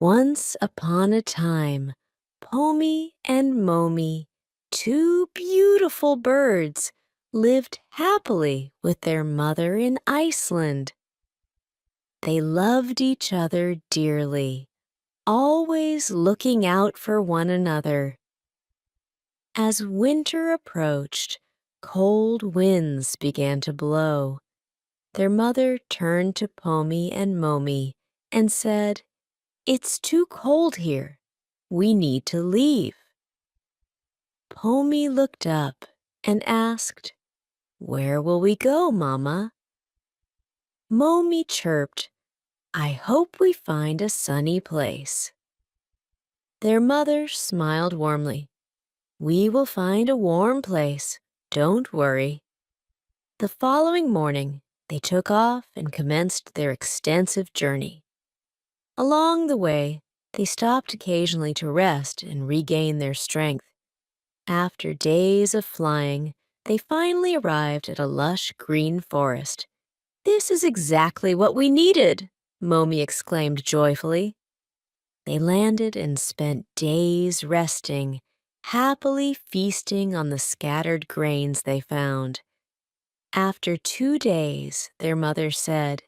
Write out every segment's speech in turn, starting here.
Once upon a time, Pomi and Momi, two beautiful birds, lived happily with their mother in Iceland. They loved each other dearly, always looking out for one another. As winter approached, cold winds began to blow. Their mother turned to Pomi and Momi and said, "It's too cold here. We need to leave." Pomi looked up and asked, "Where will we go, Mama?" Momi chirped, "I hope we find a sunny place." Their mother smiled warmly. "We will find a warm place. Don't worry." The following morning, they took off and commenced their extensive journey. Along the way, they stopped occasionally to rest and regain their strength. After days of flying, they finally arrived at a lush green forest. "This is exactly what we needed," Momi exclaimed joyfully. They landed and spent days resting, happily feasting on the scattered grains they found. After 2 days, their mother said,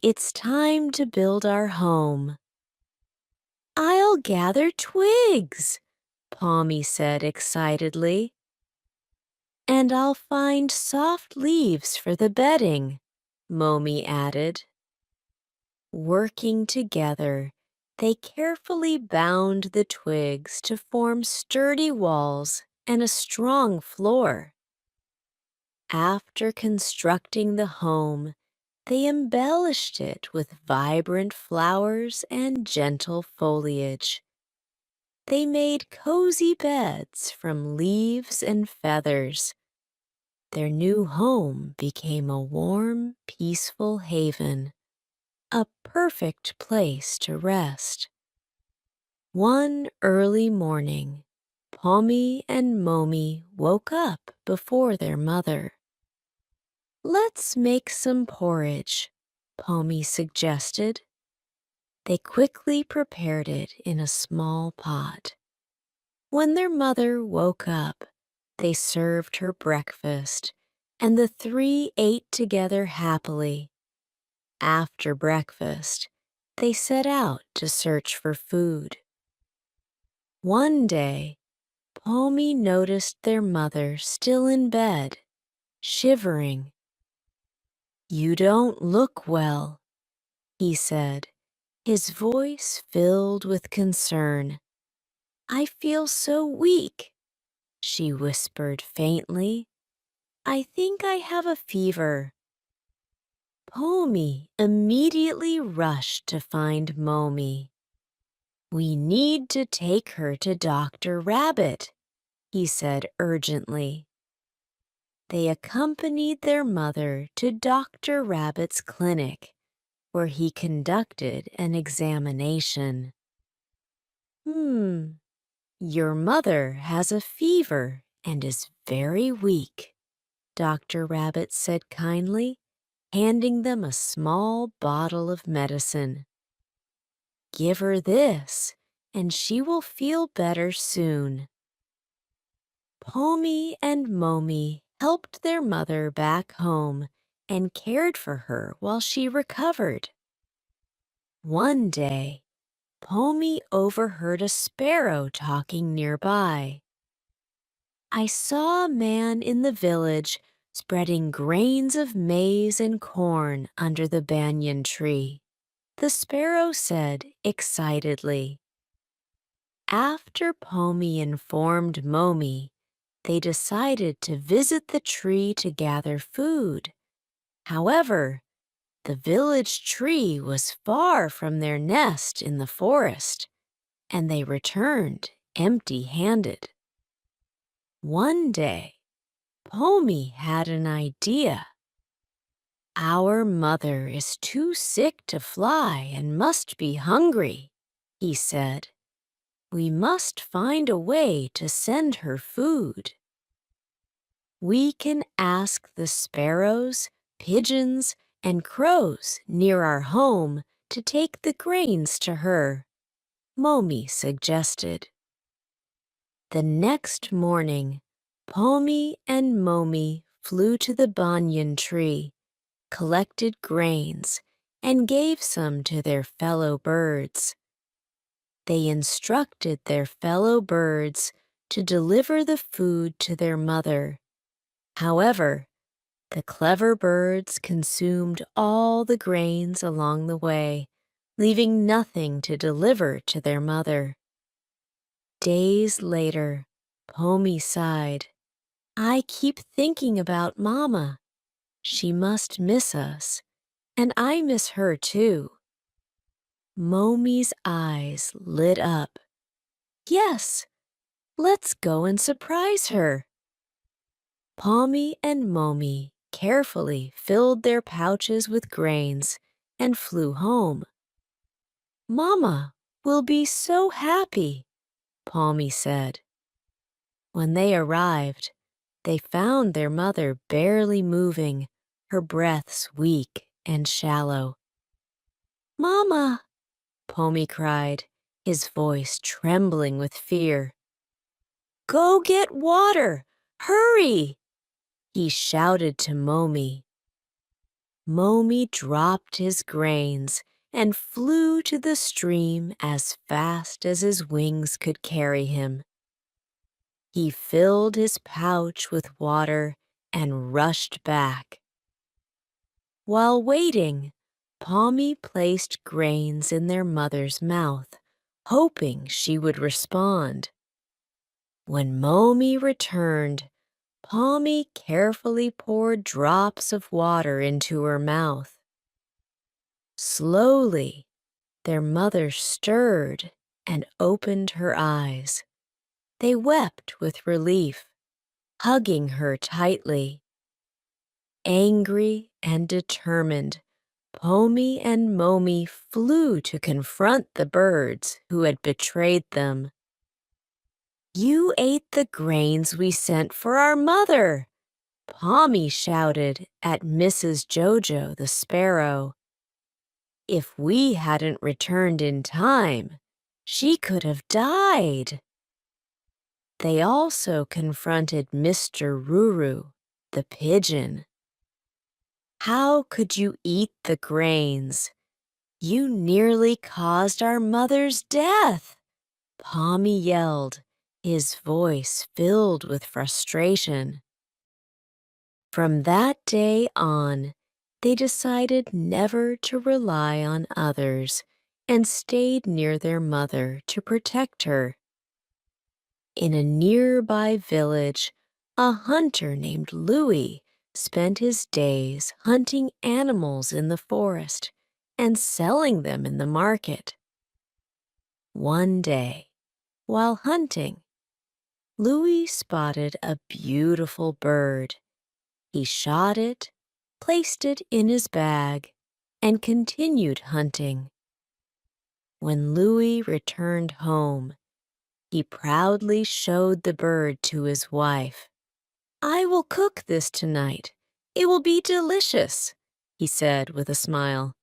"It's time to build our home." "I'll gather twigs," Pommy said excitedly. "And I'll find soft leaves for the bedding," Momi added. Working together, they carefully bound the twigs to form sturdy walls and a strong floor. After constructing the home, they embellished it with vibrant flowers and gentle foliage. They made cozy beds from leaves and feathers. Their new home became a warm, peaceful haven, a perfect place to rest. One early morning, Pomi and Momi woke up before their mother. "Let's make some porridge," Pomi suggested. They quickly prepared it in a small pot. When their mother woke up, they served her breakfast, and the three ate together happily. After breakfast, they set out to search for food. One day, Pomi noticed their mother still in bed, shivering. "You don't look well," he said, his voice filled with concern. "I feel so weak," she whispered faintly. "I think I have a fever." Pomi immediately rushed to find Momi. "We need to take her to Dr. Rabbit," he said urgently. They accompanied their mother to Dr. Rabbit's clinic, where he conducted an examination. Your mother has a fever and is very weak," Dr. Rabbit said kindly, handing them a small bottle of medicine. "Give her this, and she will feel better soon." Pomi and Momi helped their mother back home and cared for her while she recovered. One day, Pomi overheard a sparrow talking nearby. "I saw a man in the village spreading grains of maize and corn under the banyan tree," the sparrow said excitedly. After Pomi informed Momi, they decided to visit the tree to gather food. However, the village tree was far from their nest in the forest, and they returned empty-handed. One day, Pomi had an idea. "Our mother is too sick to fly and must be hungry," he said. "We must find a way to send her food. We can ask the sparrows, pigeons, and crows near our home to take the grains to her. Momi suggested. The next morning, Pomi and Momi flew to the banyan tree, collected grains, and gave some to their fellow birds. They instructed their fellow birds to deliver the food to their mother. However, the clever birds consumed all the grains along the way, leaving nothing to deliver to their mother. Days later, Pomi sighed. I keep thinking about Mama. She must miss us, and I miss her too. Momi's eyes lit up. Yes, let's go and surprise her. Pomi and Momi carefully filled their pouches with grains and flew home. Mama will be so happy, Pomi said. When they arrived, they found their mother barely moving, her breaths weak and shallow. Mama, Pomi cried, his voice trembling with fear. Go get water! Hurry! He shouted to Momi. Momi dropped his grains and flew to the stream as fast as his wings could carry him. He filled his pouch with water and rushed back. While waiting, Pomi placed grains in their mother's mouth, hoping she would respond. When Momi returned, Pomi carefully poured drops of water into her mouth. Slowly, their mother stirred and opened her eyes. They wept with relief, hugging her tightly. Angry and determined, Pomi and Momi flew to confront the birds who had betrayed them. You ate the grains we sent for our mother, Pomi shouted at Mrs. Jojo the sparrow. If we hadn't returned in time, she could have died. They also confronted Mr. Ruru, the pigeon. How could you eat the grains? You nearly caused our mother's death, Pomi yelled, his voice filled with frustration. From that day on, they decided never to rely on others and stayed near their mother to protect her. In a nearby village, a hunter named Louis spent his days hunting animals in the forest and selling them in the market. One day, while hunting, Louis spotted a beautiful bird. He shot it, placed it in his bag, and continued hunting. When Louis returned home, he proudly showed the bird to his wife. I will cook this tonight. It will be delicious, he said with a smile.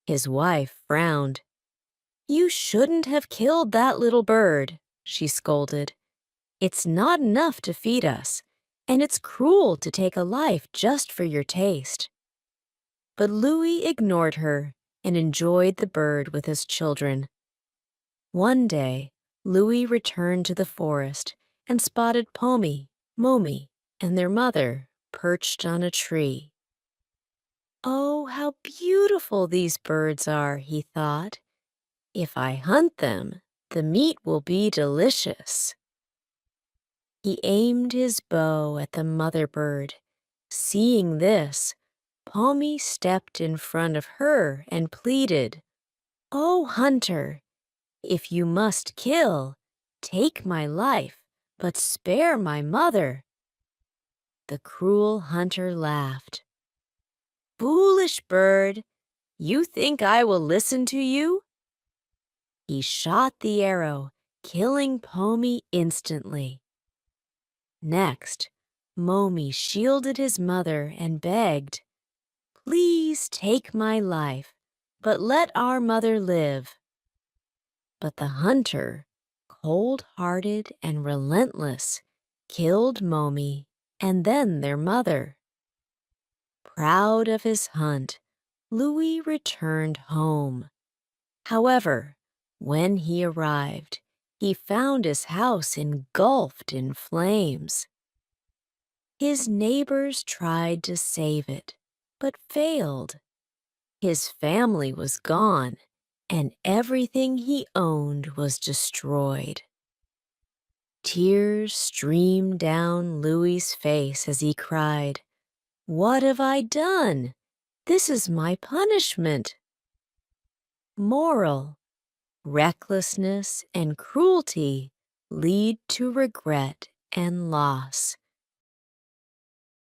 His wife frowned. You shouldn't have killed that little bird, she scolded. It's not enough to feed us, and it's cruel to take a life just for your taste. But Louis ignored her and enjoyed the bird with his children. One day, Louis returned to the forest and spotted Pomi, Momi, and their mother perched on a tree. Oh, how beautiful these birds are, he thought. If I hunt them, the meat will be delicious. He aimed his bow at the mother bird. Seeing this, Pomi stepped in front of her and pleaded, Oh, hunter, if you must kill, take my life, but spare my mother. The cruel hunter laughed. Foolish bird, you think I will listen to you? He shot the arrow, killing Pomi instantly. Next, Momi shielded his mother and begged, Please take my life, but let our mother live. But the hunter, cold-hearted and relentless, killed Momi and then their mother. Proud of his hunt, Louis returned home. However, when he arrived, he found his house engulfed in flames. His neighbors tried to save it, but failed. His family was gone, and everything he owned was destroyed. Tears streamed down Louis's face as he cried, "What have I done? This is my punishment." Moral: recklessness and cruelty lead to regret and loss.